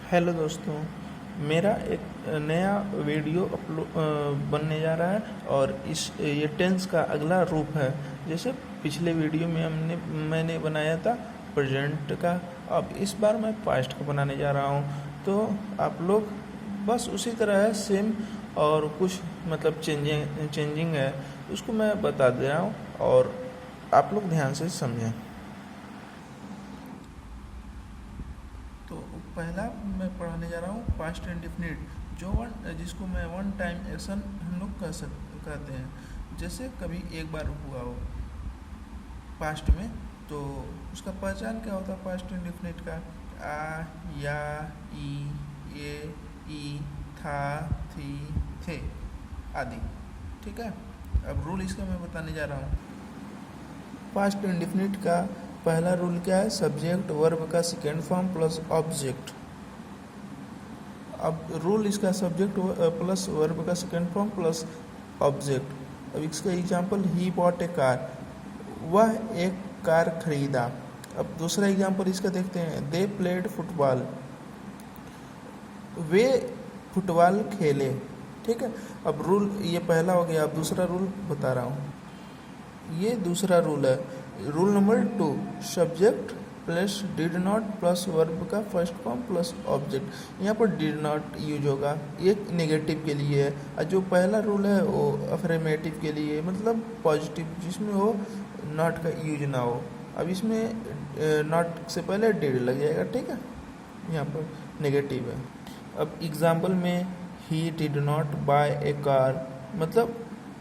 Hello दोस्तों, मेरा एक नया वीडियो बनने जा रहा है और ये टेंस का अगला रूप है। जैसे पिछले वीडियो में मैंने बनाया था प्रेजेंट का, अब इस बार मैं पास्ट का बनाने जा रहा हूँ। तो आप लोग बस उसी तरह है सेम, और कुछ मतलब चेंजिंग है उसको मैं बता दे रहा हूँ और आप लोग ध्यान से समझें। तो पहला मैं पढ़ाने जा रहा हूँ पास्ट इंडेफिनिट, जिसको मैं वन टाइम एक्शन हम लोग कहते हैं। जैसे कभी एक बार हुआ हो पास्ट में, तो उसका पहचान क्या होता है पास्ट इंडेफिनिट का? आ, या, ई, ए, ई, था, थी, थे आदि। ठीक है, अब रूल इसका मैं बताने जा रहा हूँ। पास्ट इंडेफिनिट का पहला रूल क्या है? सब्जेक्ट वर्ब का सेकेंड फॉर्म प्लस ऑब्जेक्ट। अब रूल इसका सब्जेक्ट प्लस वर्ब का सेकेंड फॉर्म प्लस ऑब्जेक्ट। अब इसका example, he bought A car, वह एक कार खरीदा। अब दूसरा एग्जांपल इसका देखते हैं, दे प्लेड फुटबॉल, वे फुटबॉल खेले। ठीक है, अब रूल ये पहला हो गया। अब दूसरा रूल बता रहा हूँ, ये दूसरा रूल है। Rule number 2, subject plus did not plus verb का फर्स्ट फॉर्म प्लस ऑब्जेक्ट। यहाँ पर डिड नॉट यूज होगा, ये नेगेटिव के लिए है, और जो पहला रूल है वो अफर्मेटिव के लिए, मतलब पॉजिटिव, जिसमें हो नॉट का यूज ना हो। अब इसमें नॉट से पहले डिड लग जाएगा। ठीक है, यहाँ पर नेगेटिव है। अब एग्जाम्पल में, he did not buy a car, मतलब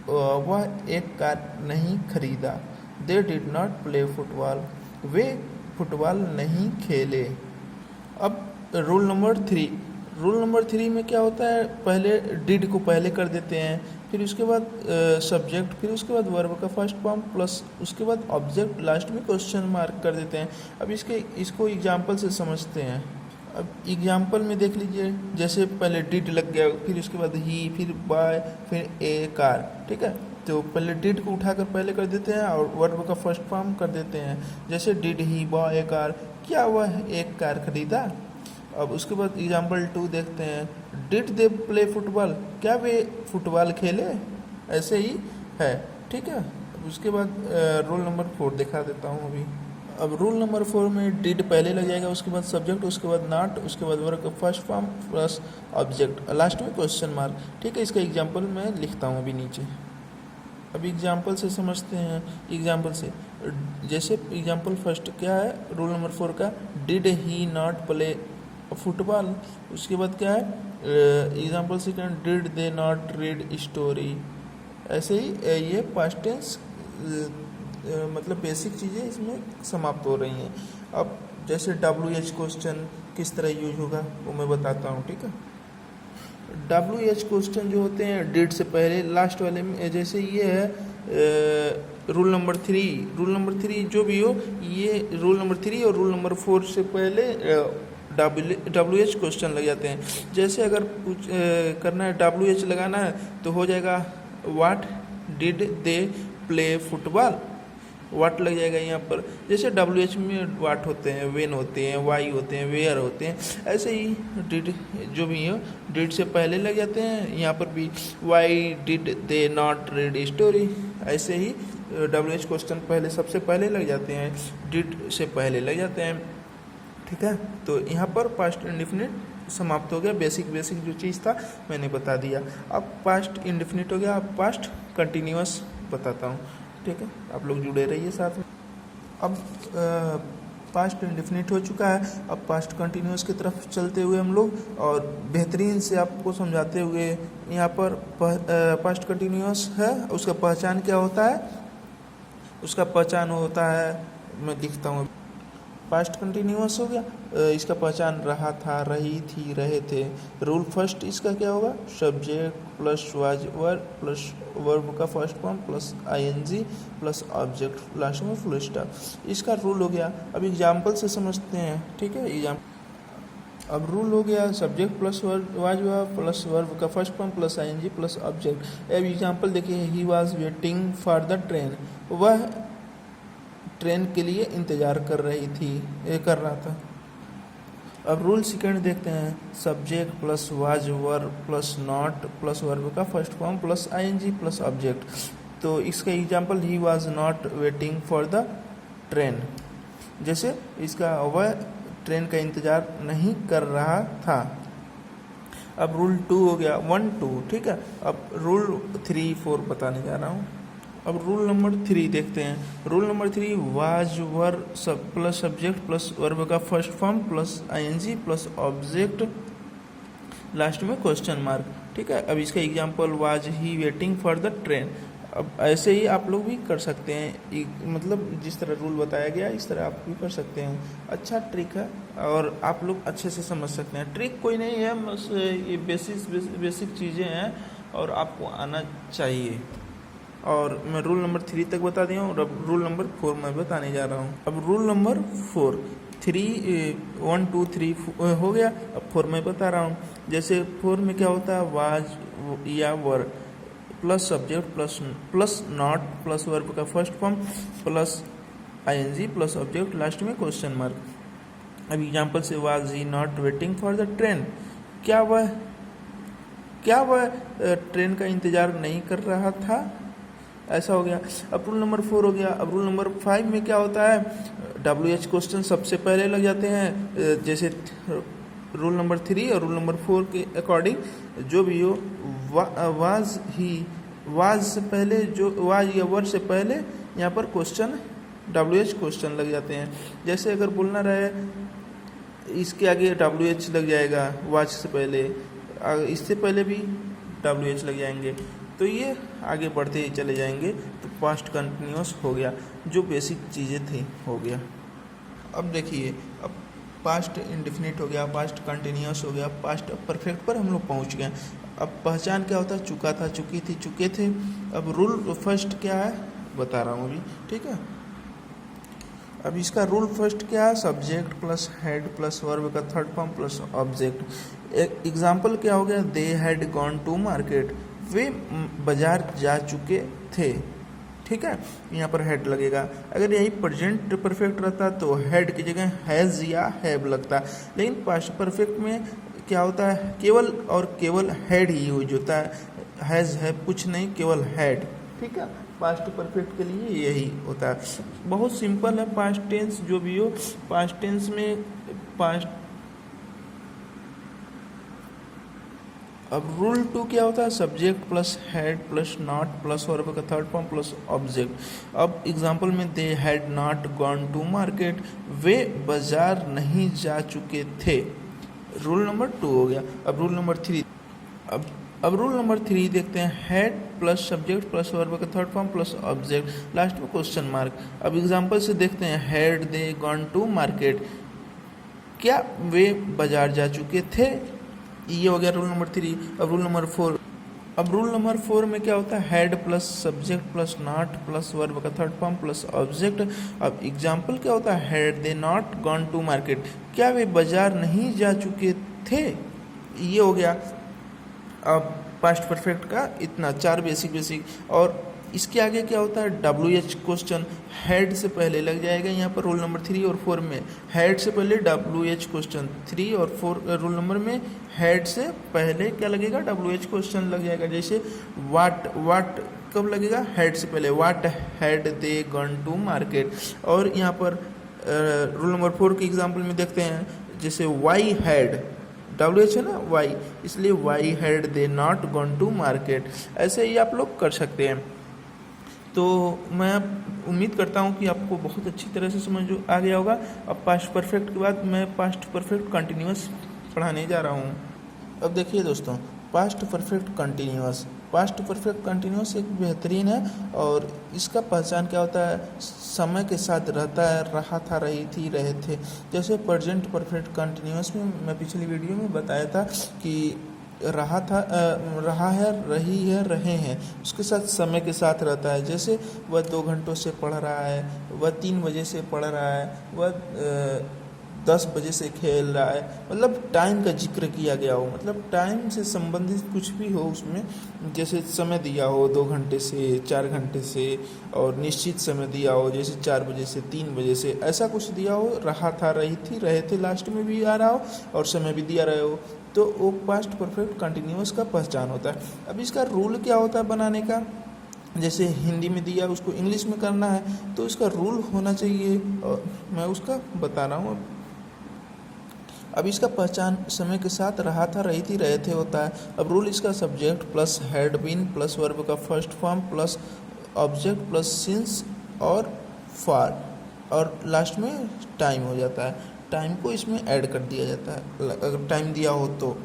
वह एक कार नहीं खरीदा। They did not play football, वे फुटबॉल नहीं खेले। अब रूल नंबर 3 में क्या होता है? पहले डिड को पहले कर देते हैं, फिर उसके बाद सब्जेक्ट, फिर उसके बाद वर्ब का फर्स्ट फॉर्म प्लस उसके बाद ऑब्जेक्ट, लास्ट में क्वेश्चन मार्क कर देते हैं। अब इसको एग्जाम्पल से समझते हैं। अब एग्जाम्पल में देख लीजिए, जैसे पहले डिड लग गया, फिर उसके बाद ही, फिर बाय, फिर ए कार। ठीक है, तो पहले डिड को उठाकर पहले कर देते हैं और वर्ब का फर्स्ट फॉर्म कर देते हैं। जैसे did he boy A car, क्या वह एक कार खरीदा। अब उसके बाद एग्जाम्पल 2 देखते हैं, डिड दे प्ले फुटबॉल, क्या वे फुटबॉल खेले। ऐसे ही है। ठीक है, अब उसके बाद रूल नंबर 4 दिखा देता हूँ अभी। अब रूल नंबर 4 में डिड पहले लग जाएगा, उसके बाद सब्जेक्ट, उसके बाद नॉट, उसके बाद वर्ब का first form plus object, last में क्वेश्चन मार्क। ठीक है, इसका एग्जाम्पल मैं लिखता हूँ अभी नीचे। अब एग्जाम्पल से समझते हैं। एग्जाम्पल से, जैसे एग्जाम्पल फर्स्ट क्या है रूल नंबर 4 का? Did he not play football. उसके बाद क्या है example second, did they not read story. ऐसे ही ये पास्ट टेंस मतलब बेसिक चीज़ें इसमें समाप्त हो रही हैं। अब जैसे WH क्वेश्चन किस तरह यूज होगा वो मैं बताता हूँ। ठीक है, WH क्वेश्चन जो होते हैं डिड से पहले लास्ट वाले में, जैसे ये है रूल नंबर 3 जो भी हो, ये रूल नंबर 3 और रूल नंबर 4 से पहले WH क्वेश्चन लग जाते हैं। जैसे अगर कुछ करना है, WH लगाना है, तो हो जाएगा what did they play football, वाट लग जाएगा यहाँ पर। जैसे WH में वाट होते हैं, वेन होते हैं, वाई होते हैं, वेयर होते हैं, ऐसे ही डिड जो भी हो डिड से पहले लग जाते हैं। यहाँ पर भी why did they not read story, ऐसे ही WH क्वेश्चन पहले सबसे पहले लग जाते हैं, डिड से पहले लग जाते हैं। ठीक है, तो यहाँ पर पास्ट इंडेफिनिट समाप्त हो गया। बेसिक जो चीज़ था मैंने बता दिया। अब पास्ट इंडेफिनिट हो गया, अब पास्ट कंटिन्यूअस बताता हूँ। ठीक है, आप लोग जुड़े रहिए साथ में। अब पास्ट इंडेफिनिट हो चुका है, अब पास्ट कंटिन्यूअस की तरफ चलते हुए हम लोग और बेहतरीन से आपको समझाते हुए, यहाँ पर पास्ट कंटिन्यूअस है, उसका पहचान क्या होता है? उसका पहचान होता है, मैं लिखता हूँ। पास्ट कंटिन्यूअस हो गया, इसका पहचान रहा था, रही थी, रहे थे। रूल फर्स्ट इसका क्या होगा? Subject plus was verb plus verb का first form plus ING plus object, last में फुल स्टॉप। इसका रूल हो गया। अब एग्जाम्पल से समझते हैं। ठीक है, अब रूल हो गया subject plus was verb plus verb का first form plus ING plus object. अब एग्जाम्पल देखिए, he was waiting for the train, वह ट्रेन के लिए इंतज़ार कर रहा था। अब रूल सेकंड देखते हैं, subject plus was verb plus not plus verb का first form plus ING plus object. तो इसका example, he was not waiting for the train, जैसे इसका वह ट्रेन का इंतज़ार नहीं कर रहा था। अब रूल 2 हो गया, 1 2, ठीक है। अब रूल 3 4 बताने जा रहा हूँ। अब रूल नंबर 3 देखते हैं। Rule number 3, was were plus subject plus verb का first form plus ING plus object, last में क्वेश्चन मार्क, ठीक है। अब इसका example, was he waiting for the train. अब ऐसे ही आप लोग भी कर सकते हैं, मतलब जिस तरह रूल बताया गया इस तरह आप भी कर सकते हैं। अच्छा ट्रिक है और आप लोग अच्छे से समझ सकते हैं। ट्रिक कोई नहीं है, बस ये बेसिक चीज़ें हैं और आपको आना चाहिए। और मैं रूल नंबर 3 तक बता दिया हूँ और अब रूल नंबर 4 मैं बताने जा रहा हूँ। अब रूल नंबर 4, 1 2 3 हो गया। अब 4 मैं बता रहा हूँ। जैसे 4 में क्या होता है, वाज या were plus subject plus not plus verb का first form plus ING plus object, last में क्वेश्चन मार्क। अब एग्जांपल से, was he not waiting for the train, क्या वह ट्रेन का इंतजार नहीं कर रहा था, ऐसा हो गया। अब रूल नंबर 4 हो गया। अब रूल नंबर 5 में क्या होता है, WH क्वेश्चन सबसे पहले लग जाते हैं। जैसे रूल नंबर 3 और रूल नंबर 4 के अकॉर्डिंग जो भी हो, वाज से पहले, जो वाज या वर से पहले यहाँ पर क्वेश्चन WH क्वेश्चन लग जाते हैं। जैसे अगर बोलना रहे, इसके आगे WH लग जाएगा वाज से पहले, इससे पहले भी WH लग जाएंगे, तो ये आगे बढ़ते ही चले जाएंगे। तो पास्ट कंटिन्यूस हो गया, जो बेसिक चीज़ें थी हो गया। अब देखिए, अब पास्ट इंडेफिनिट हो गया, पास्ट कंटिन्यूस हो गया, पास्ट परफेक्ट पर हम लोग पहुंच गए। अब पहचान क्या होता है, चुका था, चुकी थी, चुके थे। अब रूल फर्स्ट क्या है बता रहा हूँ अभी, ठीक है। अब इसका रूल फर्स्ट क्या है, subject plus had plus verb का थर्ड फॉर्म प्लस ऑब्जेक्ट। एक एग्जाम्पल क्या हो गया, they had gone to market, वे बाजार जा चुके थे, ठीक है। यहाँ पर हेड लगेगा। अगर यही प्रेजेंट परफेक्ट रहता तो हेड की जगह हैज़ या हैव लगता, लेकिन पास्ट परफेक्ट में क्या होता है, केवल और केवल हेड ही यूज होता है, हैज़ हैव कुछ नहीं, केवल हेड, ठीक है। पास्ट परफेक्ट के लिए यही होता है। बहुत सिंपल है पास्ट टेंस, जो भी हो पास्ट टेंस में पास्ट। अब रूल 2 क्या होता है, subject plus had plus not plus verb का थर्ड फॉर्म प्लस ऑब्जेक्ट। अब एग्जांपल में, they had not gone to market, वे बाजार नहीं जा चुके थे। रूल नंबर 2 हो गया। अब रूल नंबर 3, अब रूल नंबर 3 देखते हैं, had plus subject plus verb का third form plus object, last में क्वेश्चन मार्क। अब एग्जांपल से देखते हैं, had they gone to market, क्या वे बाजार जा चुके थे, ये हो गया रूल नंबर 3। अब रूल नंबर 4, अब रूल नंबर 4 में क्या होता है, had plus subject plus not plus verb का थर्ड फॉर्म प्लस ऑब्जेक्ट। अब एग्जांपल क्या होता है, had they not gone to market, क्या वे बाजार नहीं जा चुके थे, ये हो गया। अब पास्ट परफेक्ट का इतना 4 बेसिक। और इसके आगे क्या होता है, WH क्वेश्चन हेड से पहले लग जाएगा। यहाँ पर रूल नंबर 3 और 4 में हेड से पहले WH क्वेश्चन, 3 और 4 रूल नंबर में हेड से पहले क्या लगेगा, WH क्वेश्चन लग जाएगा। जैसे वाट कब लगेगा, हेड से पहले, what had they gone to market. और यहाँ पर रूल नंबर 4 के एग्जाम्पल में देखते हैं, जैसे वाई हैड, WH है ना, वाई, इसलिए why had they not gone to market. ऐसे ही आप लोग कर सकते हैं। तो मैं उम्मीद करता हूँ कि आपको बहुत अच्छी तरह से समझ आ गया होगा। अब पास्ट परफेक्ट के बाद मैं पास्ट परफेक्ट कंटिन्यूअस पढ़ाने जा रहा हूँ। अब देखिए दोस्तों, पास्ट परफेक्ट कंटिन्यूअस एक बेहतरीन है और इसका पहचान क्या होता है, समय के साथ रहता है, रहा था, रही थी, रहे थे। जैसे प्रेजेंट परफेक्ट कंटिन्यूअस में मैं पिछली वीडियो में बताया था कि रहा था, रहा है, रही है, रहे हैं, उसके साथ समय के साथ रहता है। जैसे वह 2 घंटों से पढ़ रहा है, वह 3 बजे से पढ़ रहा है, वह 10 बजे से खेल रहा है, मतलब टाइम का जिक्र किया गया हो, मतलब टाइम से संबंधित कुछ भी हो उसमें, जैसे समय दिया हो 2 घंटे से 4 घंटे से, और निश्चित समय दिया हो जैसे 4 बजे से 3 बजे से, ऐसा कुछ दिया हो, रहा था, रही थी, रहे थे लास्ट में भी आ रहा हो और समय भी दिया रहे हो, तो वो पास्ट परफेक्ट कंटिन्यूअस का पहचान होता है। अब इसका रूल क्या होता है बनाने का, जैसे हिंदी में दिया उसको इंग्लिश में करना है तो इसका रूल होना चाहिए, और मैं उसका बता रहा हूँ। अब इसका पहचान समय के साथ रहा था, रही थी, रहे थे होता है। अब रूल इसका subject plus had been plus verb का first form plus object plus since और फॉर, और लास्ट में टाइम हो जाता है। टाइम को इसमें ऐड कर दिया जाता है अगर टाइम दिया हो तो,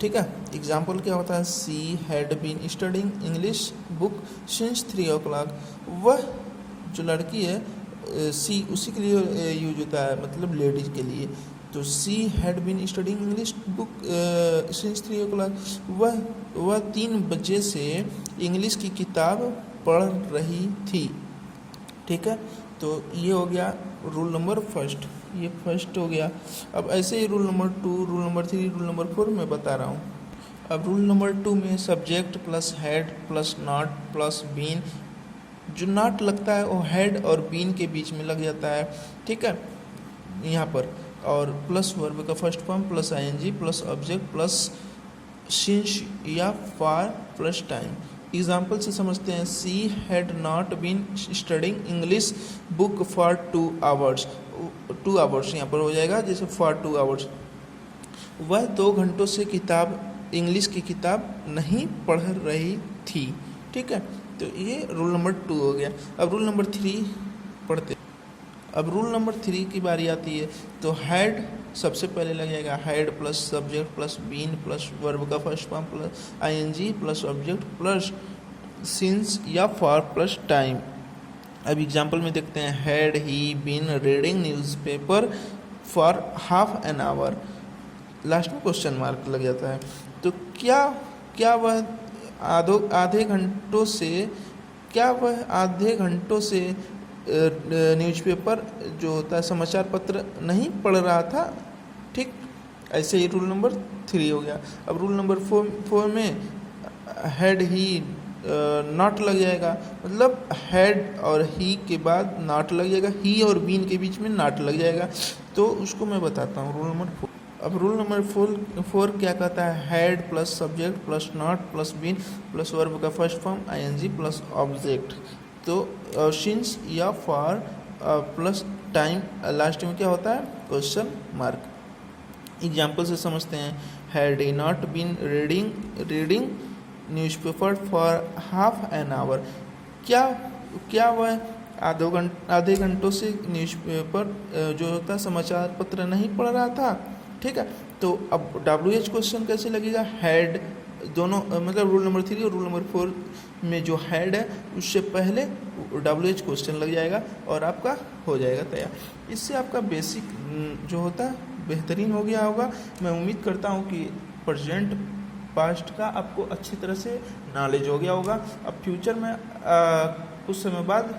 ठीक है। एग्जाम्पल क्या होता है, she had been studying English book since 3 o'clock। वह जो लड़की है सी उसी के लिए यूज होता है, मतलब लेडीज के लिए। तो she had been studying English book since 3 o'clock। वह 3 बजे से इंग्लिश की किताब पढ़ रही थी, ठीक है। तो ये हो गया रूल नंबर फर्स्ट, ये फर्स्ट हो गया। अब ऐसे ही rule number 2, rule number 3, rule number 4 मैं बता रहा हूँ। अब रूल नंबर 2 में subject plus had plus not plus been, जो नॉट लगता है वो हैड और बीन के बीच में लग जाता है, ठीक है, यहाँ पर, और प्लस वर्ब का first form plus ING plus object plus since या फॉर प्लस टाइम। एग्जाम्पल से समझते हैं, she had not been studying English book for 2 hours। 2 hours यहाँ पर हो जाएगा, जैसे फॉर 2 hours। वह 2 घंटों से इंग्लिश की किताब नहीं पढ़ रही थी, ठीक है। तो ये रूल नंबर 2 हो गया। अब रूल नंबर 3 पढ़ते। अब रूल नंबर 3 की बारी आती है, तो हैड सबसे पहले लग जाएगा, had plus subject plus been plus verb का first form plus ING plus object plus since या फॉर प्लस टाइम। अब एग्जाम्पल में देखते हैं, had he been reading newspaper for half an hour. Last में क्वेश्चन मार्क लग जाता है। तो क्या वह आधे घंटों से न्यूज़पेपर जो होता है समाचार पत्र नहीं पढ़ रहा था, ठीक। ऐसे ही रूल नंबर 3 हो गया। अब रूल नंबर 4 में हैड ही नॉट लग जाएगा, मतलब हैड और ही के बाद नॉट लग जाएगा, ही और बीन के बीच में नॉट लग जाएगा। तो उसको मैं बताता हूँ, रूल नंबर 4। अब रूल नंबर 4 क्या कहता है, had plus subject plus not plus been plus verb का first form ING plus object, तो सिंस या फॉर प्लस टाइम, लास्ट में क्या होता है, क्वेश्चन मार्क। एग्जाम्पल से समझते हैं, had he not been reading newspaper for half an hour. क्या वह आधे घंटों से न्यूज़पेपर जो होता है समाचार पत्र नहीं पढ़ रहा था, ठीक है। तो अब WH क्वेश्चन कैसे लगेगा, हैड दोनों, मतलब रूल नंबर 3 और रूल नंबर 4 में जो हैड है उससे पहले WH क्वेश्चन लग जाएगा और आपका हो जाएगा तैयार। इससे आपका बेसिक जो होता है बेहतरीन हो गया होगा। मैं उम्मीद करता हूँ कि प्रेजेंट पास्ट का आपको अच्छी तरह से नॉलेज हो गया होगा। अब फ्यूचर में कुछ समय बाद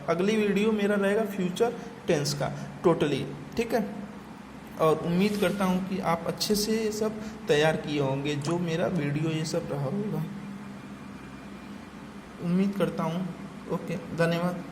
अगली वीडियो मेरा रहेगा फ्यूचर टेंस का टोटली, ठीक है। और उम्मीद करता हूँ कि आप अच्छे से ये सब तैयार किए होंगे, जो मेरा वीडियो ये सब रहा होगा, उम्मीद करता हूँ। ओके, धन्यवाद।